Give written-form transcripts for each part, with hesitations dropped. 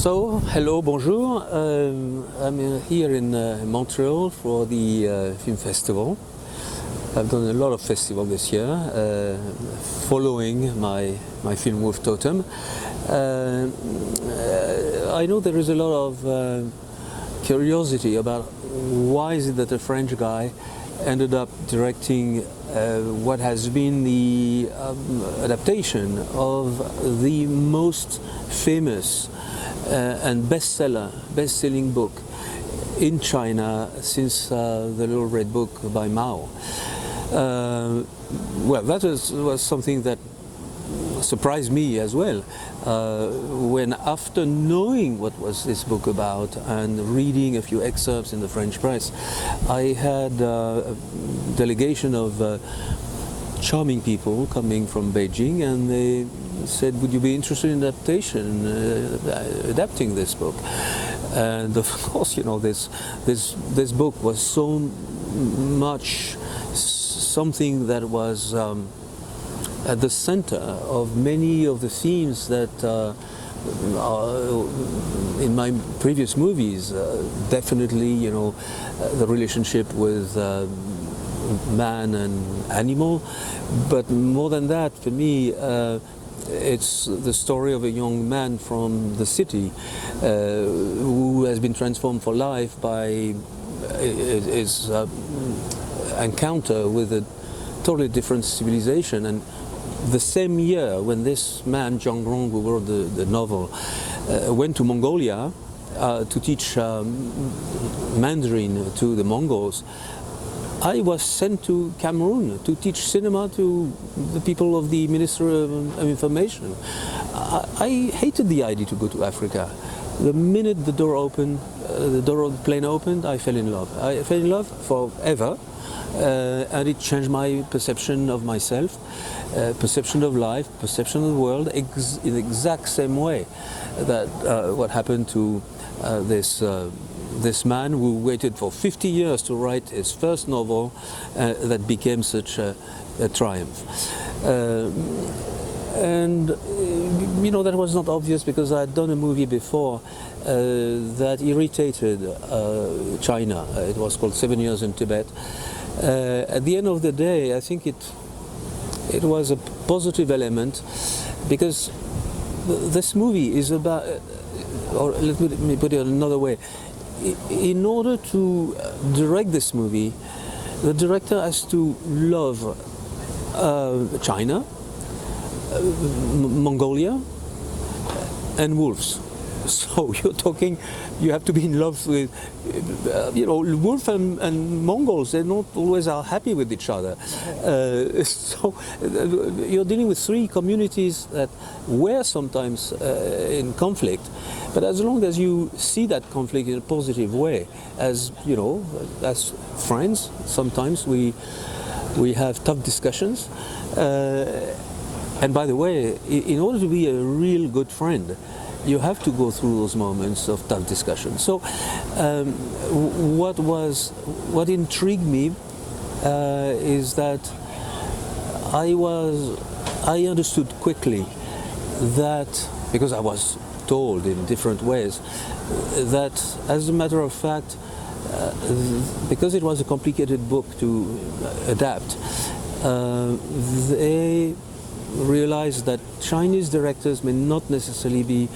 So, hello, bonjour. I'm here in Montreal for the film festival. I've done a lot of festivals this year, following my film Wolf Totem. I know there is a lot of curiosity about why is it that a French guy ended up directing what has been the adaptation of the most famous and best-selling book in China since the Little Red Book by Mao. Well, that was something that surprised me as well, when after knowing what was this book about and reading a few excerpts in the French press, I had a delegation of charming people coming from Beijing, and they said, would you be interested in adapting this book? And of course, you know, this book was so much something that was at the center of many of the themes that in my previous movies, definitely, you know, the relationship with man and animal, but more than that, for me, it's the story of a young man from the city who has been transformed for life by his encounter with a totally different civilization. And the same year when this man, Zhang Rong, who wrote the novel, went to Mongolia to teach Mandarin to the Mongols, I was sent to Cameroon to teach cinema to the people of the Ministry of Information. I hated the idea to go to Africa. The minute the door opened, the door of the plane opened, I fell in love. I fell in love forever, and it changed my perception of myself, perception of life, perception of the world, in the exact same way that what happened to this man who waited for 50 years to write his first novel that became such a triumph. And you know, that was not obvious because I had done a movie before that irritated China. It was called 7 Years in Tibet. At the end of the day, I think it was a positive element, because this movie is about, or let me put it another way. In order to direct this movie, the director has to love China, Mongolia, and wolves. So you're talking, you have to be in love with, you know, wolf and Mongols. They not always are happy with each other. So you're dealing with three communities that were sometimes in conflict. But as long as you see that conflict in a positive way, as you know, as friends, sometimes we have tough discussions. And by the way, in order to be a real good friend, you have to go through those moments of tough discussion. So, what intrigued me is that I understood quickly that, because I was told in different ways, that as a matter of fact, because it was a complicated book to adapt, they realized that Chinese directors may not necessarily be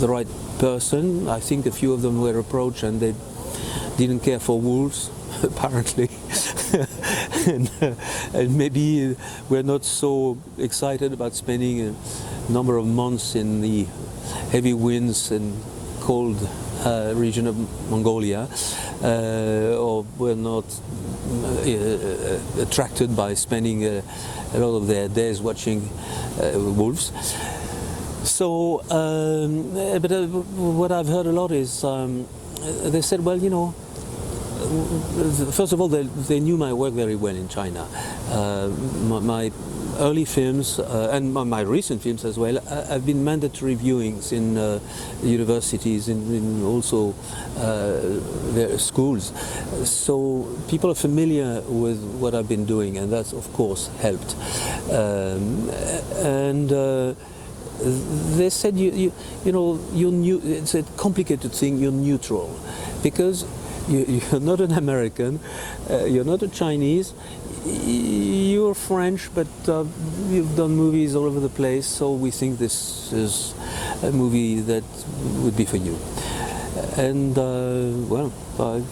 the right person. I think a few of them were approached and they didn't care for wolves, apparently. and maybe we're not so excited about spending a number of months in the heavy winds and cold region of Mongolia, or we're not attracted by spending a lot of their days watching wolves. So, but what I've heard a lot is they said, well, you know, first of all, they knew my work very well in China. My early films and my recent films as well have been mandatory viewings in universities, in also schools. So people are familiar with what I've been doing, and that's of course helped. they said you know you're new. It's a complicated thing. You're neutral, because you're not an American, you're not a Chinese, you're French, but you've done movies all over the place. So we think this is a movie that would be for you. And well, I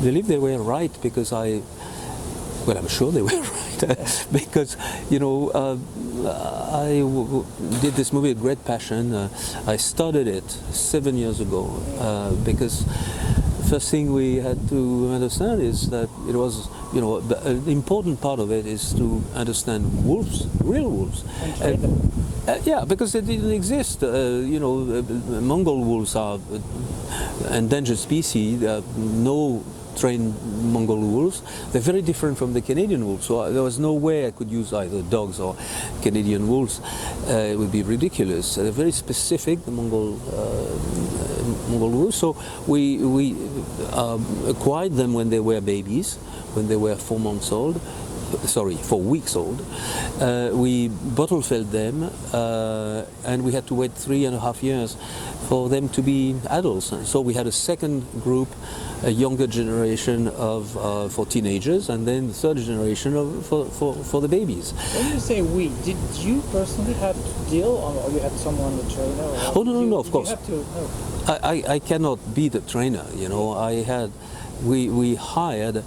believe they were right, because well, I'm sure they were right, because, you know, I did this movie with great passion. I started it 7 years ago, because first thing we had to understand is that it was, you know, an important part of it is to understand wolves, real wolves. Yeah, because they didn't exist. You know, Mongol wolves are endangered species. There are no trained Mongol wolves. They're very different from the Canadian wolves. So there was no way I could use either dogs or Canadian wolves. It would be ridiculous. They're very specific, the Mongol wolves. So we acquired them when they were babies, when they were 4 months old. Sorry, 4 weeks old. We bottle fed them, and we had to wait 3.5 years for them to be adults. So we had a second group, a younger generation for teenagers, and then the third generation for the babies. When you say we, did you personally have to deal, or you had someone, the trainer? Oh no, of course. You have to, I cannot be the trainer. You know, we hired.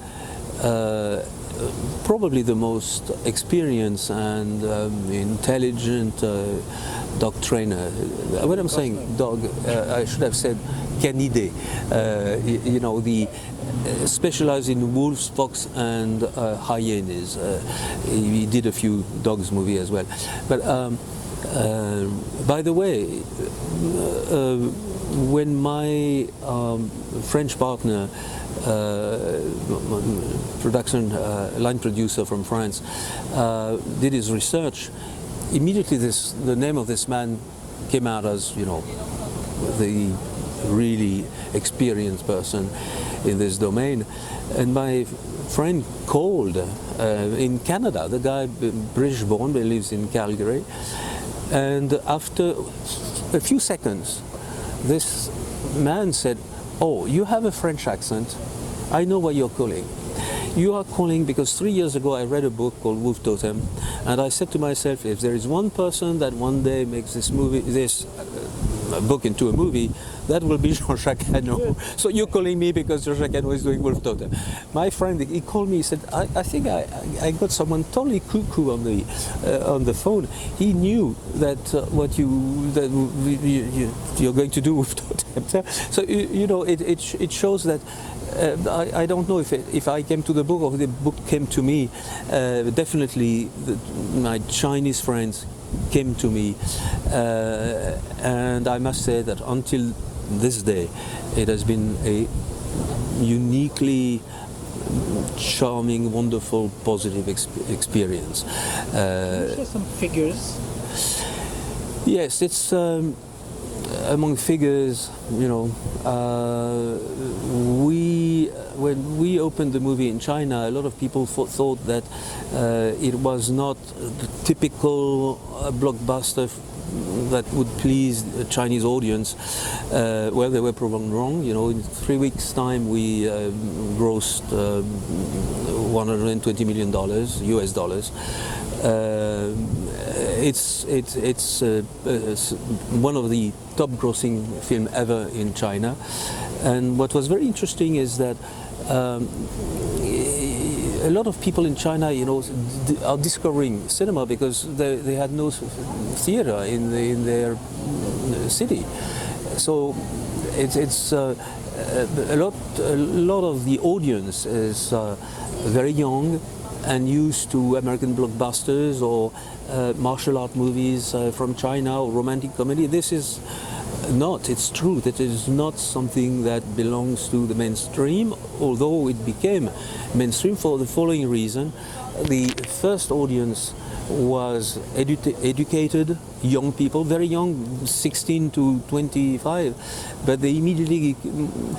Probably the most experienced and intelligent dog trainer. When I'm saying dog, I should have said canidé. You know, the specialized in wolves, fox, and hyenas. He did a few dogs movie as well. But by the way, when my French partner, production line producer from France, did his research, immediately the name of this man came out as, you know, the really experienced person in this domain. And my friend called in Canada, the guy British born but lives in Calgary, and after a few seconds this man said, "Oh, you have a French accent. I know why you're calling. You are calling because 3 years ago I read a book called Wolf Totem, and I said to myself, if there is one person that one day makes this book into a movie, that will be Jacques Annaud. So you're calling me because Jacques Annaud is doing Wolf Totem." My friend, he called me. He said, "I think I got someone totally cuckoo on the phone. He knew that you're going to do Wolf Totem." So you know, it shows that. I don't know if I came to the book or the book came to me. Definitely, my Chinese friends came to me, and I must say that until this day, it has been a uniquely charming, wonderful, positive experience. Can you share some figures? Yes, it's among figures. You know, when we opened the movie in China, a lot of people thought that it was not the typical blockbuster that would please a Chinese audience. Well, they were proven wrong. You know, in 3 weeks' time, we grossed $120 million US dollars. It's one of the top-grossing film ever in China. And what was very interesting is that a lot of people in China, you know, are discovering cinema because they had no theater in their city. So it's a lot of the audience is very young and used to American blockbusters or martial art movies from China or romantic comedy. This is not, it's true that it is not something that belongs to the mainstream, although it became mainstream for the following reason. the first audience was educated young people, very young, 16 to 25, but they immediately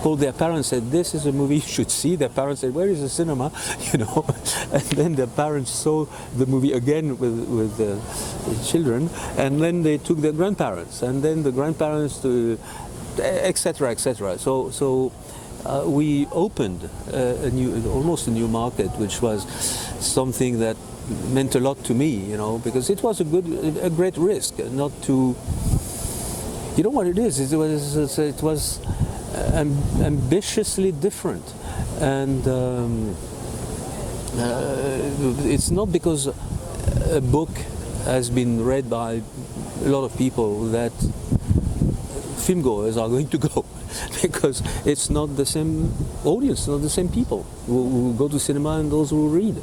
called their parents, said, this is a movie you should see. Their parents said, where is the cinema? You know, and then their parents saw the movie again with the children, and then they took their grandparents, and then the grandparents to etc., etc. So we opened almost a new market, which was something that meant a lot to me, you know, because it was a great risk not to. You know what it is? It was ambitiously different, and it's not because a book has been read by a lot of people that film goers are going to go, because it's not the same audience, not the same people who go to cinema and those who read.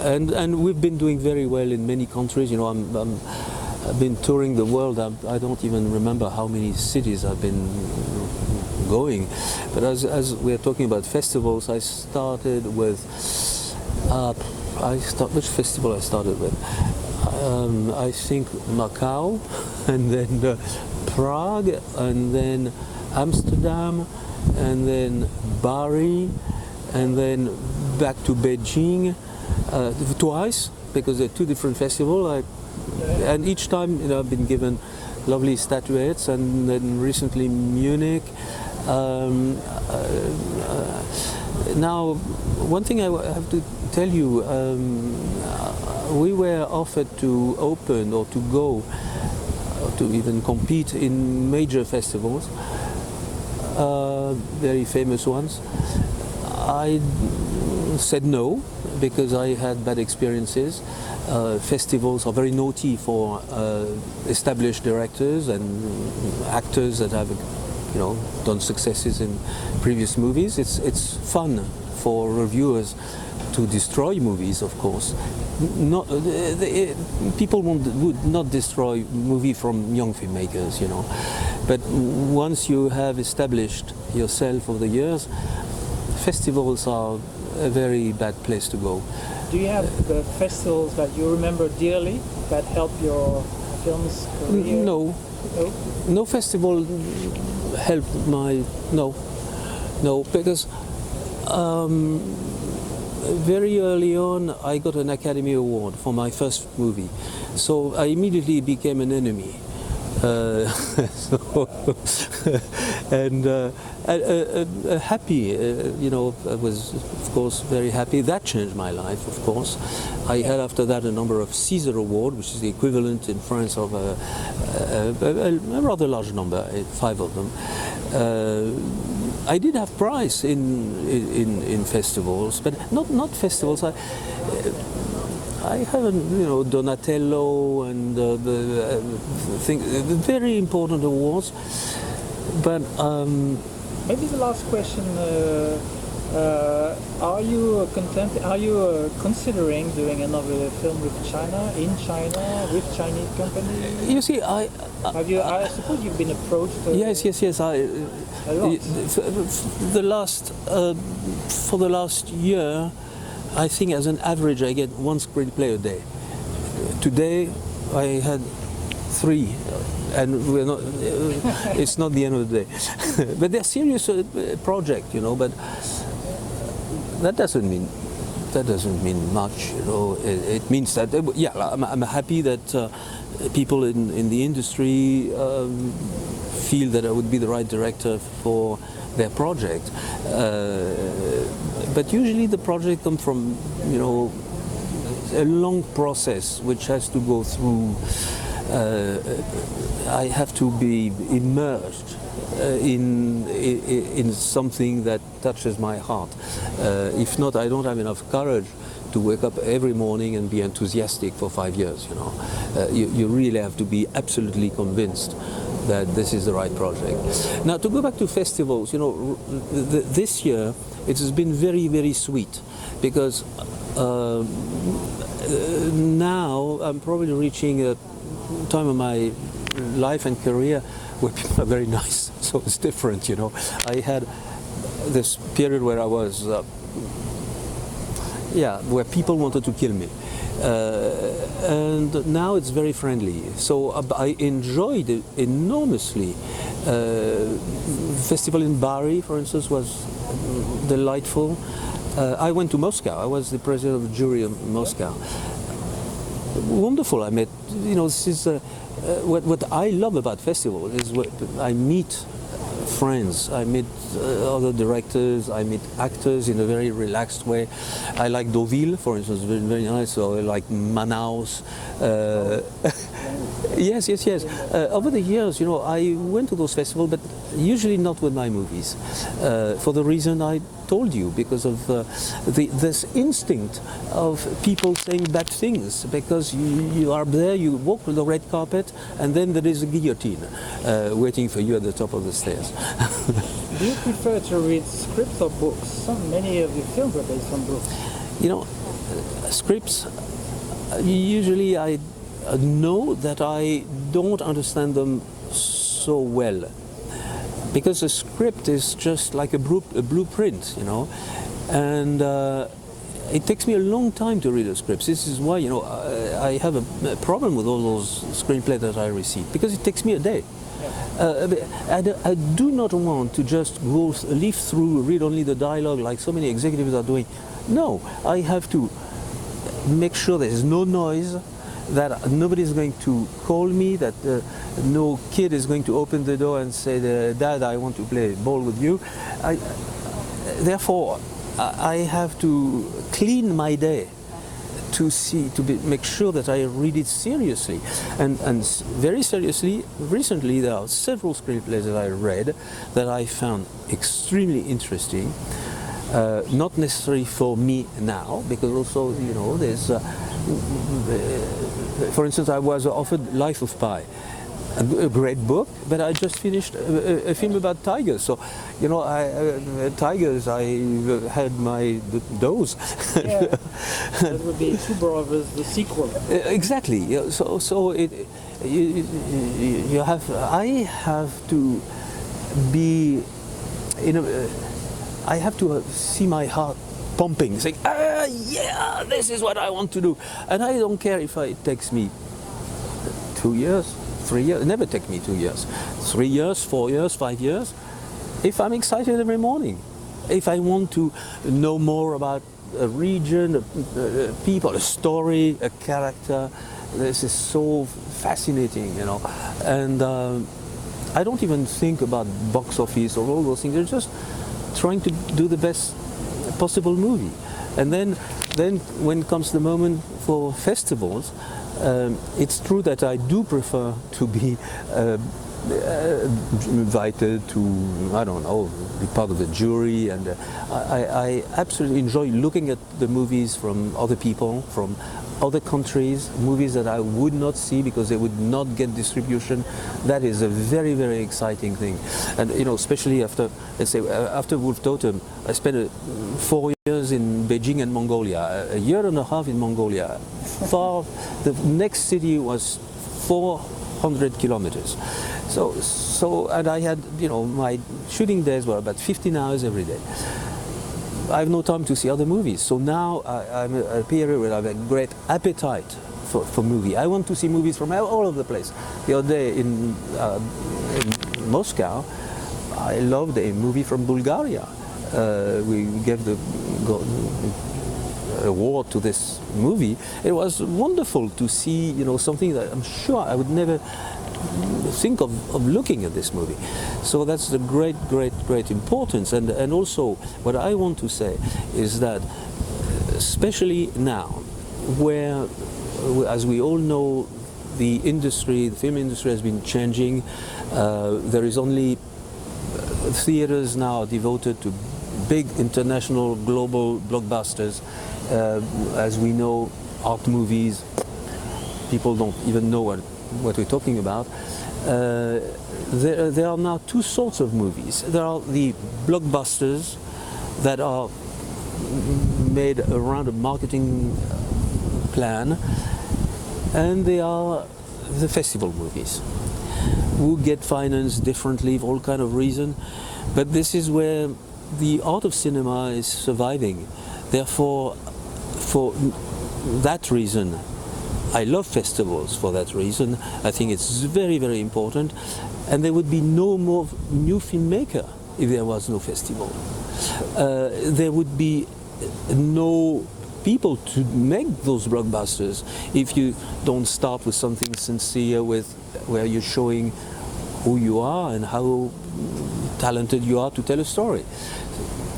And we've been doing very well in many countries. You know, I've been touring the world. I don't even remember how many cities I've been going. But as we're talking about festivals, I started with. Which festival I started with? I think Macau, and then Prague, and then Amsterdam, and then Bari, and then back to Beijing twice, because they're two different festivals. And each time, you know, I've been given lovely statuettes, and then recently Munich. Now, one thing I have to tell you, we were offered to open or to go to even compete in major festivals, very famous ones. I said no, because I had bad experiences. Festivals are very naughty for established directors and actors that have, you know, done successes in previous movies. It's fun for reviewers to destroy movies, of course. People would not destroy movie from young filmmakers, you know. But once you have established yourself over the years, festivals are a very bad place to go. Do you have festivals that you remember dearly that helped your film's career? No. No festival helped my... No, because very early on I got an Academy Award for my first movie, so I immediately became an enemy. Happy, you know, I was of course very happy. That changed my life, of course. I had after that a number of Caesar Awards, which is the equivalent in France of a rather large number, 5 of them. I did have prize in festivals, but not festivals. I haven't, you know, Donatello and the very important awards, but maybe the last question: are you content? Are you considering doing another film with China, in China, with Chinese company? You see, I suppose you've been approached. Yes. For the last year, I think as an average I get 1 screenplay a day. Today I had 3, and we're not. It's not the end of the day, but they're serious project, you know. But that doesn't mean much, you know. It means that I'm happy that people in the industry feel that I would be the right director for their project. But usually the project comes from, you know, a long process which has to go through. I have to be immersed in something that touches my heart. If not, I don't have enough courage to wake up every morning and be enthusiastic for 5 years. You know, you really have to be absolutely convinced that this is the right project. Now, to go back to festivals, you know, this year it has been very, very sweet, because now I'm probably reaching a time of my life and career where people are very nice, so it's different, you know. I had this period where I was yeah, where people wanted to kill me. And now it's very friendly. So I enjoyed it enormously. Festival in Bari, for instance, was delightful. I went to Moscow. I was the president of the jury of Moscow. Wonderful. I met, this is what I love about festivals is what I meet friends, I meet other directors, I meet actors in a very relaxed way. I like Deauville, for instance, very, very nice. So I like Manaus. Yes. Over the years, I went to those festivals, but usually not with my movies, for the reason I told you, because of this instinct of people saying bad things, because you are there, you walk with the red carpet, and then there is a guillotine waiting for you at the top of the stairs. Do you prefer to read scripts or books? Many of your films are based on books. Scripts, usually I know that I don't understand them so well, because a script is just like a blueprint, and it takes me a long time to read a script. This is why, I have a problem with all those screenplays that I receive, because it takes me a day. I do not want to just leaf through, read only the dialogue like so many executives are doing. No, I have to make sure there is no noise, that nobody is going to call me, that no kid is going to open the door and say, "Dad, I want to play ball with you." Therefore, I have to clean my day to make sure that I read it seriously, and very seriously. Recently, there are several screenplays that I read that I found extremely interesting. Not necessarily for me now, because also, there's, for instance, I was offered Life of Pi, a great book, but I just finished a film about tigers. So, tigers, I had my dose. Yeah, that would be Two Brothers, the sequel. Exactly. Yeah, so I have to be I have to see my heart pumping, saying, yeah, this is what I want to do. And I don't care if it takes me 2 years, 3 years. It never takes me 2 years. 3 years, 4 years, 5 years. If I'm excited every morning, if I want to know more about a region, people, a story, a character, this is so fascinating, And I don't even think about box office or all those things. They're just trying to do the best possible movie. And then when comes the moment for festivals, it's true that I do prefer to be invited to, I don't know, be part of the jury, and I absolutely enjoy looking at the movies from other people, from other countries, movies that I would not see because they would not get distribution. That is a very, very exciting thing. And especially after, let's say, after Wolf Totem, I spent 4 years in Beijing and Mongolia, a year and a half in Mongolia. The next city was 400 kilometers. So and I had, my shooting days were about 15 hours every day. I have no time to see other movies. So now I'm at a period where I have a great appetite for movie. I want to see movies from all over the place. The other day in Moscow, I loved a movie from Bulgaria. We gave the award to this movie. It was wonderful to see, something that I'm sure I would never think of looking at this movie. So that's the great importance. And also what I want to say is that, especially now, where, as we all know, the film industry has been changing. There is only theaters now devoted to big international global blockbusters. As we know, art movies, people don't even know what we're talking about. There are now two sorts of movies. There are the blockbusters that are made around a marketing plan, and they are the festival movies, who get financed differently for all kind of reasons. But this is where the art of cinema is surviving. Therefore, for that reason, I love festivals for that reason. I think it's very, very important. And there would be no more new filmmaker if there was no festival. There would be no people to make those blockbusters if you don't start with something sincere, where you're showing who you are and how talented you are to tell a story.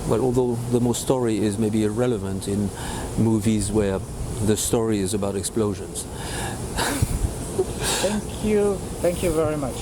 Well, although the most story is maybe irrelevant in movies where the story is about explosions. Thank you very much.